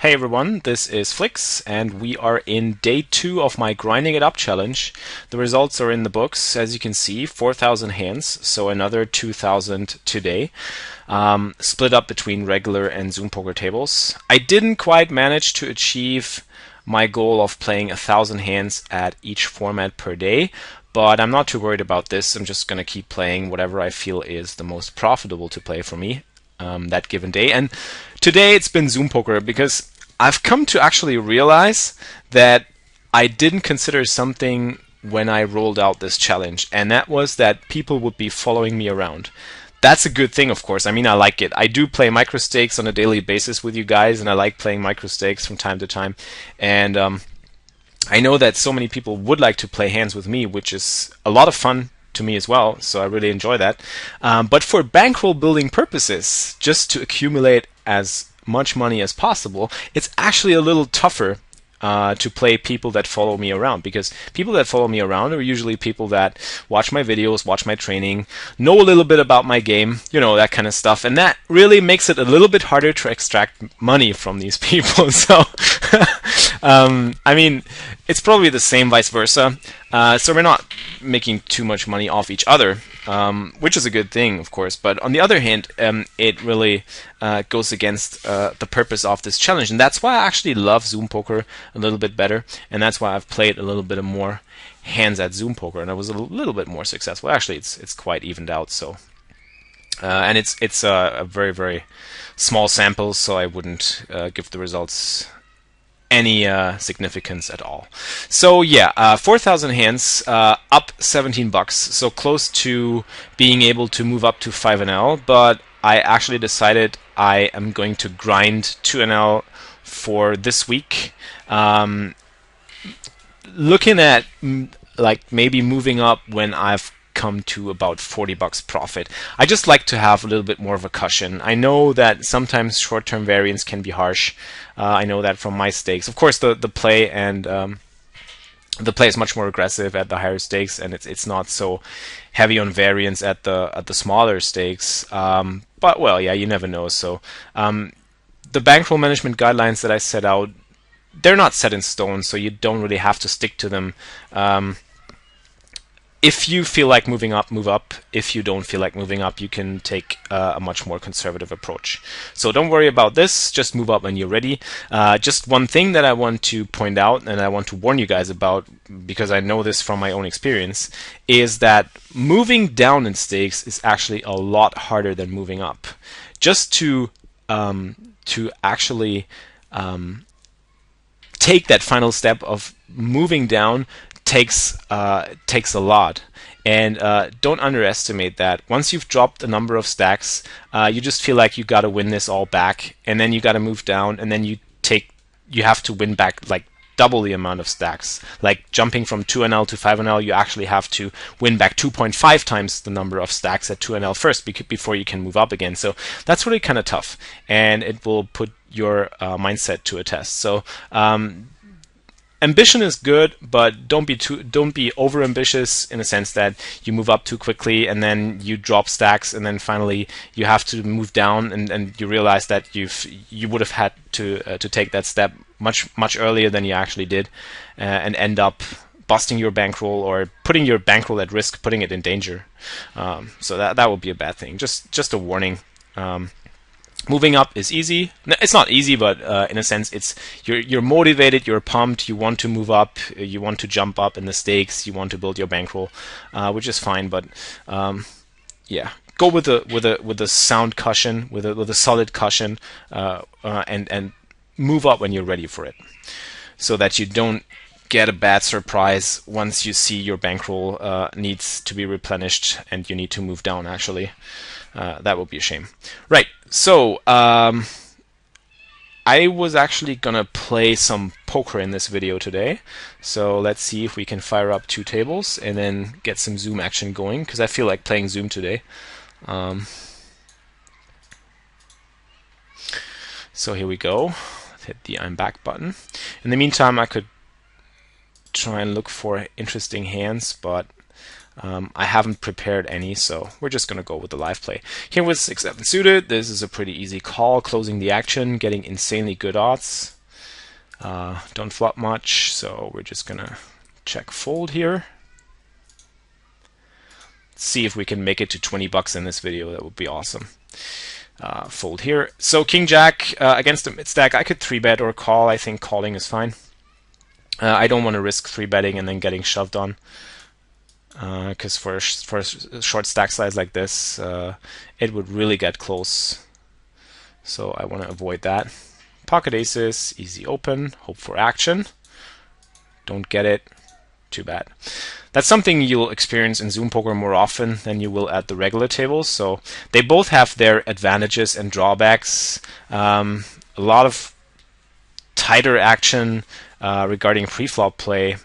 Hey everyone, this is Flix, and we are in day 2 of my Grinding It Up challenge. The results are in the books, as you can see, 4,000 hands, so another 2,000 today, split up between regular and Zoom poker tables. I didn't quite manage to achieve my goal of playing 1,000 hands at each format per day, but I'm not too worried about this. I'm just going to keep playing whatever I feel is the most profitable to play for me that given day. And today it's been Zoom poker because I've come to actually realize that I didn't consider something when I rolled out this challenge, and that was that people would be following me around. That's a good thing, of course. I mean, I like it. I do play micro stakes on a daily basis with you guys, and I like playing micro stakes from time to time. And I know that so many people would like to play hands with me, which is a lot of fun to me as well, so I really enjoy that. But for bankroll building purposes, just to accumulate as much money as possible, it's actually a little tougher to play people that follow me around, because people that follow me around are usually people that watch my videos, watch my training, know a little bit about my game, you know, that kind of stuff, and that really makes it a little bit harder to extract money from these people. So I mean, it's probably the same vice versa. So we're not making too much money off each other, which is a good thing, of course. But on the other hand, it really goes against the purpose of this challenge. And that's why I actually love Zoom poker a little bit better. And that's why I've played a little bit more hands at Zoom poker. And I was a little bit more successful. Actually, it's quite evened out. So, and it's a very, very small sample, so I wouldn't give the results any significance at all. So yeah, 4,000 hands, up 17 bucks, so close to being able to move up to 5NL, but I actually decided I am going to grind 2NL for this week. Looking at like maybe moving up when I've come to about 40 bucks profit. I just like to have a little bit more of a cushion. I know that sometimes short-term variance can be harsh. I know that from my stakes. Of course, the play and the play is much more aggressive at the higher stakes, and it's not so heavy on variance at the smaller stakes. But well, yeah, you never know. So the bankroll management guidelines that I set out, they're not set in stone, so you don't really have to stick to them. If you feel like moving up, move up. If you don't feel like moving up, you can take a much more conservative approach. So don't worry about this. Just move up when you're ready. Just one thing that I want to point out, and I want to warn you guys about, because I know this from my own experience, is that moving down in stakes is actually a lot harder than moving up. Just to actually take that final step of moving down takes a lot, and don't underestimate that. Once you've dropped a number of stacks, you just feel like you got to win this all back, and then you got to move down, and then you have to win back like double the amount of stacks. Like jumping from 2NL to 5NL, you actually have to win back 2.5 times the number of stacks at 2NL first before you can move up again. So that's really kind of tough, and it will put your mindset to a test. So ambition is good, but don't be over ambitious in the sense that you move up too quickly and then you drop stacks, and then finally you have to move down, and you realize that you would have had to take that step much earlier than you actually did, and end up busting your bankroll or putting your bankroll at risk, putting it in danger. So that would be a bad thing. Just a warning. Moving up is easy. It's not easy, but in a sense, you're motivated, you're pumped, you want to move up, you want to jump up in the stakes, you want to build your bankroll, which is fine. But yeah, go with a sound cushion, with a solid cushion, and move up when you're ready for it, so that you don't get a bad surprise once you see your bankroll needs to be replenished and you need to move down. Actually, that would be a shame. Right. So I was actually gonna play some poker in this video today. So let's see if we can fire up 2 tables and then get some Zoom action going, because I feel like playing Zoom today. So here we go. Let's hit the I'm back button. In the meantime, I could try and look for interesting hands, but I haven't prepared any, so we're just going to go with the live play. Here with 6-7 suited, this is a pretty easy call, closing the action, getting insanely good odds. Don't flop much, so we're just gonna check fold here. See if we can make it to 20 bucks in this video. That would be awesome. Fold here. So King Jack against the mid stack, I could 3-bet or call. I think calling is fine. I don't want to risk 3-betting and then getting shoved on, because for a short stack size like this, it would really get close. So I want to avoid that. Pocket aces, easy open, hope for action. Don't get it, too bad. That's something you'll experience in Zoom Poker more often than you will at the regular tables. So they both have their advantages and drawbacks. A lot of tighter action regarding pre-flop play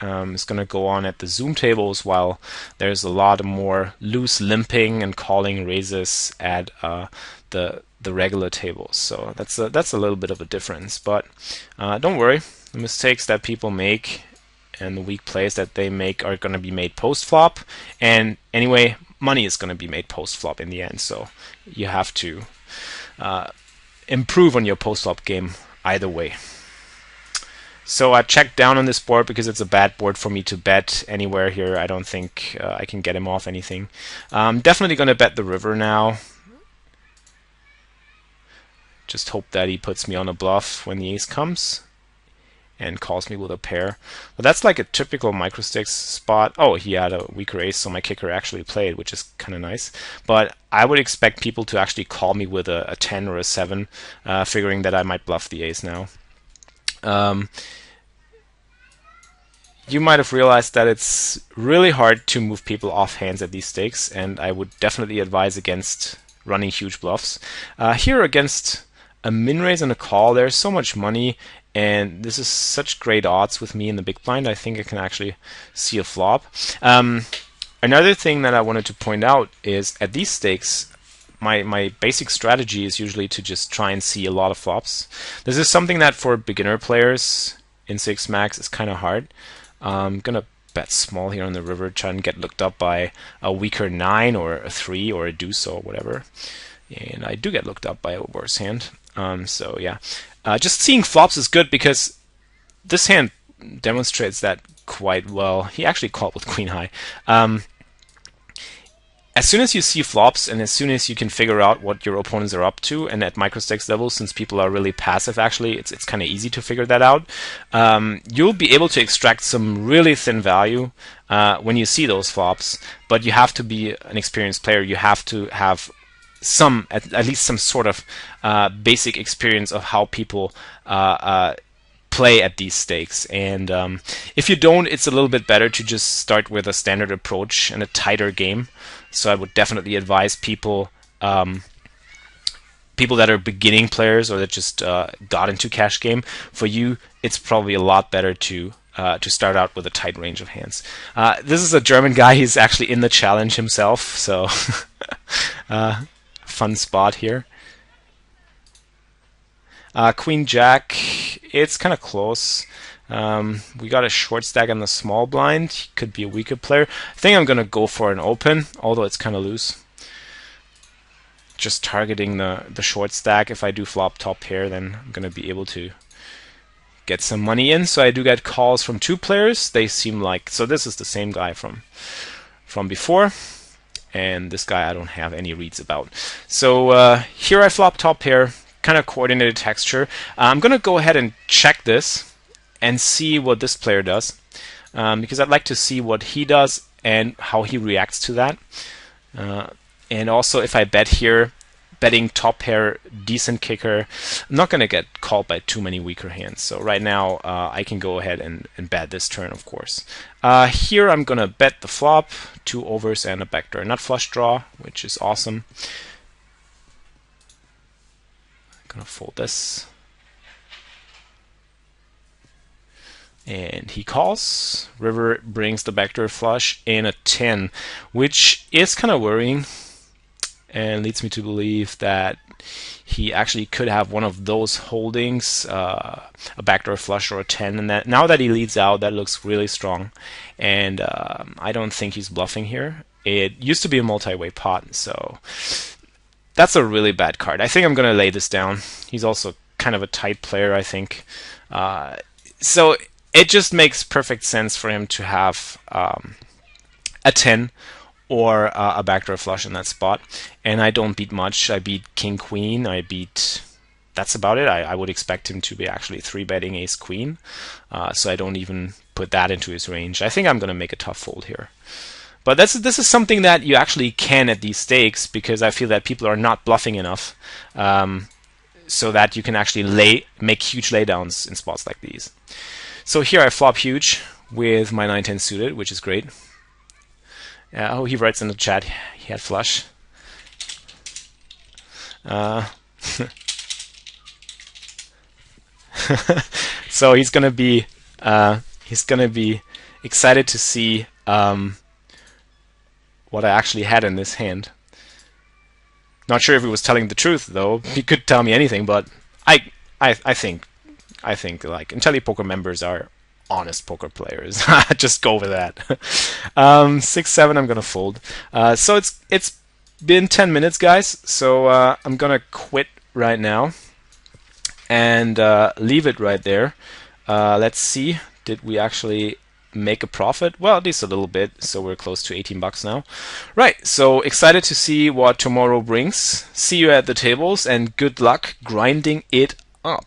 is going to go on at the Zoom tables, while there's a lot more loose limping and calling raises at the regular tables. So that's a little bit of a difference. But don't worry, the mistakes that people make and the weak plays that they make are going to be made post-flop. And anyway, money is going to be made post-flop in the end. So you have to improve on your post-flop game either way. So I checked down on this board because it's a bad board for me to bet anywhere here. I don't think I can get him off anything. I'm definitely going to bet the river now. Just hope that he puts me on a bluff when the ace comes and calls me with a pair. But that's like a typical microsticks spot. Oh, he had a weaker ace, so my kicker actually played, which is kind of nice. But I would expect people to actually call me with a 10 or a 7, figuring that I might bluff the ace now. You might have realized that it's really hard to move people off hands at these stakes, and I would definitely advise against running huge bluffs. Here against a min raise and a call, there's so much money, and this is such great odds with me in the big blind. I think I can actually see a flop. Another thing that I wanted to point out is at these stakes, my basic strategy is usually to just try and see a lot of flops. This is something that for beginner players in 6 max is kind of hard. I'm gonna bet small here on the river, try and get looked up by a weaker 9 or a 3 or a deuce or whatever. And I do get looked up by a worse hand. So yeah, just seeing flops is good because this hand demonstrates that quite well. He actually called with queen high. As soon as you see flops and as soon as you can figure out what your opponents are up to, and at microstakes level, since people are really passive, actually, it's kind of easy to figure that out. You'll be able to extract some really thin value when you see those flops, but you have to be an experienced player. You have to have some, at least some sort of basic experience of how people play at these stakes. And if you don't, it's a little bit better to just start with a standard approach and a tighter game. So I would definitely advise people people that are beginning players or that just got into cash game. For you, it's probably a lot better to start out with a tight range of hands. This is a German guy. He's actually in the challenge himself, so fun spot here. Queen Jack, it's kind of close. We got a short stack on the small blind. He could be a weaker player. I think I'm going to go for an open, although it's kind of loose. Just targeting the short stack. If I do flop top pair, then I'm going to be able to get some money in. So I do get calls from 2 players. They seem like, so this is the same guy from before. And this guy I don't have any reads about. So here I flop top pair, kind of coordinated texture. I'm going to go ahead and check this and see what this player does, because I'd like to see what he does and how he reacts to that. And also, if I bet here, betting top pair, decent kicker, I'm not going to get called by too many weaker hands. So right now, I can go ahead and bet this turn, of course. Here I'm going to bet the flop, 2 overs and a backdoor nut flush draw, which is awesome. I'm going to fold this. And he calls. River brings the backdoor flush in a 10, which is kind of worrying and leads me to believe that he actually could have one of those holdings, a backdoor flush or a 10, and that now that he leads out, that looks really strong. And I don't think he's bluffing here. It used to be a multi-way pot, so that's a really bad card. I think I'm going to lay this down. He's also kind of a tight player, I think. So it just makes perfect sense for him to have a 10 or a backdoor flush in that spot. And I don't beat much. I beat King Queen. I beat. That's about it. I would expect him to be actually 3-betting Ace Queen. So I don't even put that into his range. I think I'm going to make a tough fold here. But this is something that you actually can at these stakes, because I feel that people are not bluffing enough, so that you can actually make huge laydowns in spots like these. So here I flop huge with my 9-10 suited, which is great. Oh, he writes in the chat he had flush. So he's gonna be excited to see what I actually had in this hand. Not sure if he was telling the truth though. He could tell me anything, but I think like IntelliPoker members are honest poker players. Just go with that. 6-7, I'm gonna fold. So it's been 10 minutes, guys. So I'm gonna quit right now and leave it right there. Let's see, did we actually make a profit? Well, at least a little bit, so we're close to 18 bucks now. Right, so excited to see what tomorrow brings. See you at the tables, and good luck grinding it up.